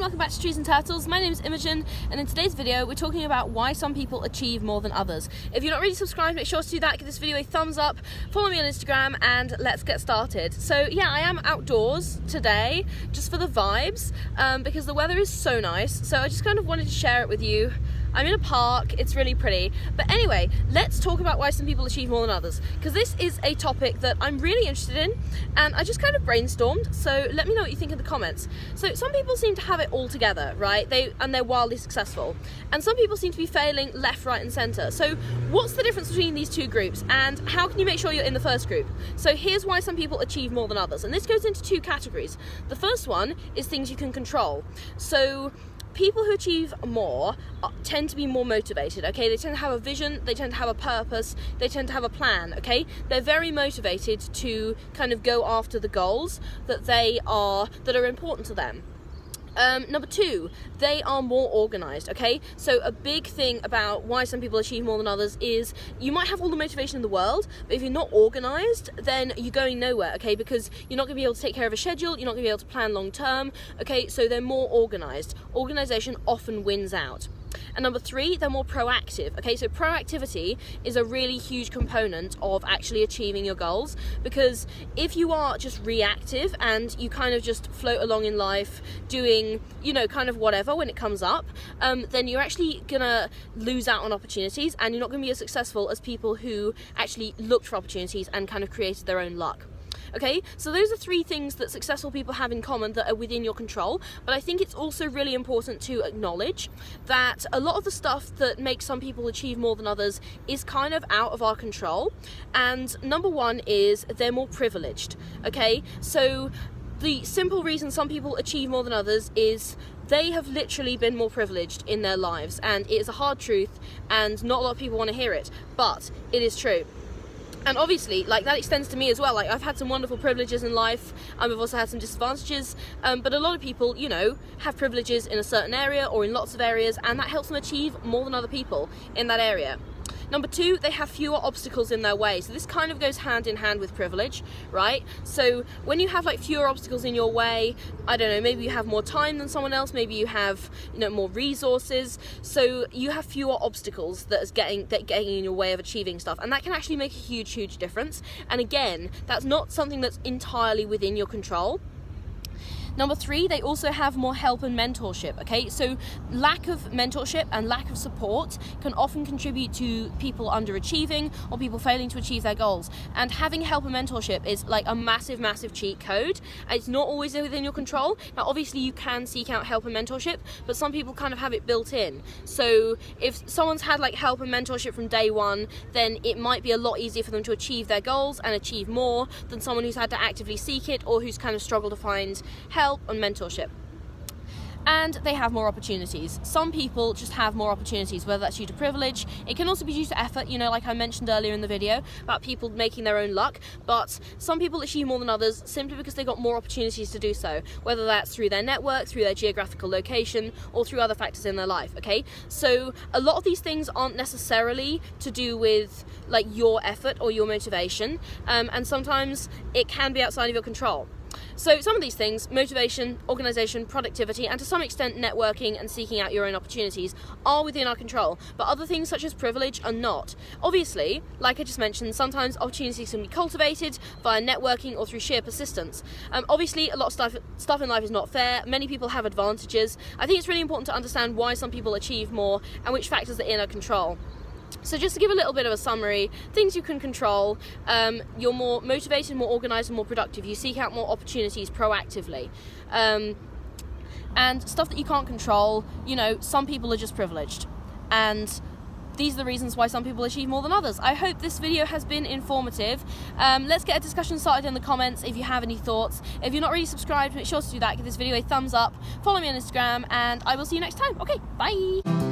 welcome back to Trees and Turtles. My name is Imogen, and in today's video we're talking about why some people achieve more than others. If you're not already subscribed, make sure to do that, give this video a thumbs up, follow me on Instagram, and let's get started. So yeah, I am outdoors today just for the vibes, because the weather is so nice, so I just kind of wanted to share it with you. I'm in a park, it's really pretty. But anyway, let's talk about why some people achieve more than others, because this is a topic that I'm really interested in, and I just kind of brainstormed, so let me know what you think in the comments. So some people seem to have it all together, right? They're wildly successful. And some people seem to be failing left, right, and center. So what's the difference between these two groups, and how can you make sure you're in the first group? So here's why some people achieve more than others, and this goes into two categories. The first one is things you can control. So people who achieve more tend to be more motivated, okay? They tend to have a vision, they tend to have a purpose, they tend to have a plan, okay? They're very motivated to kind of go after the goals that are important to them. Number two, they are more organised, okay? So a big thing about why some people achieve more than others is you might have all the motivation in the world, but if you're not organised, then you're going nowhere, okay? Because you're not going to be able to take care of a schedule, you're not going to be able to plan long term, okay? So they're more organised. Organisation often wins out. And number three, they're more proactive, okay? So proactivity is a really huge component of actually achieving your goals, because if you are just reactive and you kind of just float along in life doing, kind of whatever when it comes up, then you're actually gonna lose out on opportunities, and you're not gonna be as successful as people who actually looked for opportunities and kind of created their own luck. Okay, so those are three things that successful people have in common that are within your control, but I think it's also really important to acknowledge that a lot of the stuff that makes some people achieve more than others is kind of out of our control. And number one is they're more privileged, okay? So the simple reason some people achieve more than others is they have literally been more privileged in their lives, and it is a hard truth, and not a lot of people want to hear it, but it is true. And obviously, that extends to me as well. I've had some wonderful privileges in life, I've also had some disadvantages, but a lot of people, have privileges in a certain area or in lots of areas, and that helps them achieve more than other people in that area. Number two, they have fewer obstacles in their way. So this kind of goes hand in hand with privilege, right? So when you have fewer obstacles in your way, I don't know, maybe you have more time than someone else, maybe you have, more resources. So you have fewer obstacles that is getting in your way of achieving stuff. And that can actually make a huge, huge difference. And again, that's not something that's entirely within your control. Number three, they also have more help and mentorship, okay? So lack of mentorship and lack of support can often contribute to people underachieving or people failing to achieve their goals. And having help and mentorship is a massive, massive cheat code. It's not always within your control. Now, obviously you can seek out help and mentorship, but some people kind of have it built in. So if someone's had help and mentorship from day one, then it might be a lot easier for them to achieve their goals and achieve more than someone who's had to actively seek it or who's kind of struggled to find help and mentorship. And they have more opportunities. Some people just have more opportunities, whether that's due to privilege. It can also be due to effort, like I mentioned earlier in the video about people making their own luck. But some people achieve more than others simply because they got more opportunities to do so, whether that's through their network, through their geographical location, or through other factors in their life, okay? So a lot of these things aren't necessarily to do with your effort or your motivation, and sometimes it can be outside of your control. So some of these things, motivation, organisation, productivity, and to some extent networking and seeking out your own opportunities, are within our control, but other things such as privilege are not. Obviously, like I just mentioned, sometimes opportunities can be cultivated via networking or through sheer persistence. Obviously, a lot of stuff in life is not fair. Many people have advantages. I think it's really important to understand why some people achieve more and which factors are in our control. So just to give a little bit of a summary, things you can control, you're more motivated, more organised, and more productive. You seek out more opportunities proactively. And stuff that you can't control, some people are just privileged. And these are the reasons why some people achieve more than others. I hope this video has been informative. Let's get a discussion started in the comments if you have any thoughts. If you're not already subscribed, make sure to do that. Give this video a thumbs up, follow me on Instagram, and I will see you next time. Okay, bye!